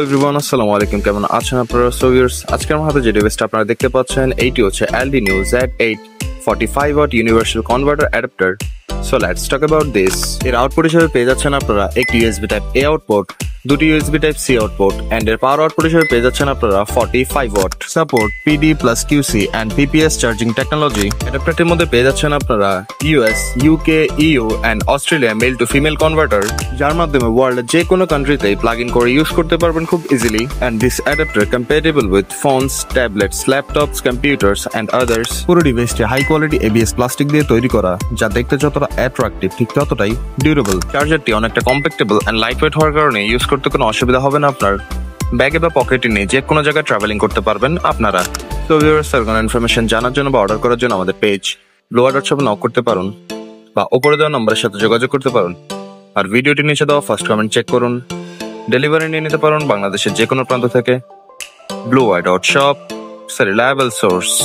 Everyone আসসালামু আলাইকুম, কেমন আছেন আপনারা? সো ভিউয়ার্স, আজকে আমার হাতে যে ডিভাইসটা আপনারা দেখতে পাচ্ছেন এইটি হচ্ছে LD New Z8 45W universal converter adapter. So let's talk about this. এর আউটপুট হিসেবে পেয়ে যাচ্ছেন আপনারা একটি USB টাইপ A আউটপুট, দুটি USB type C output and এর পাওয়ার আউটপুট হিসেবে পেয়ে যাচ্ছেন আপনারা 45W। Support PD plus QC and PPS charging technology. অ্যাডাপ্টারটির মধ্যে পেয়ে যাচ্ছেন আপনারা US, UK, EU and Australia male to female converter, যার মাধ্যমে ওয়ার্ল্ডের যে কোনো কান্ট্রিতেই প্লাগ ইন করে ইউজ করতে পারবেন খুব easily. And this adapter compatible with phones, tablets, laptops, computers and others. পুরো ডিভাইসটি হাই কোয়ালিটি ABS প্লাস্টিক দিয়ে তৈরি করা, যা দেখতে যতটা অ্যাট্রাকটিভ ঠিক ততটাই ডিউরেবল। চার্জারটি অনেকটা কম্প্যাক্টেবল এন্ড লাইট ওয়েট হওয়ার কারণে ইউজ করতে কোনো অসুবিধা হবে না আপনার। ব্যাগে বা পকেটে নিয়ে যে কোনো জায়গায় ট্রাভেলিং করতে পারবেন আপনারা। তো ভিউয়ার্স, কোনো ইনফরমেশন জানার জন্য বা অর্ডার করার জন্য আমাদের পেজ blower.shop নক করতে পারুন বা উপরে দেওয়া নম্বরের সাথে যোগাযোগ করতে পারুন। আর ভিডিওটি নিচে দেওয়া ফার্স্ট কমেন্ট চেক করুন। ডেলিভারি নিয়ে নিতে পারুন বাংলাদেশের যে কোনো প্রান্ত থেকে। blower.shop, a reliable source.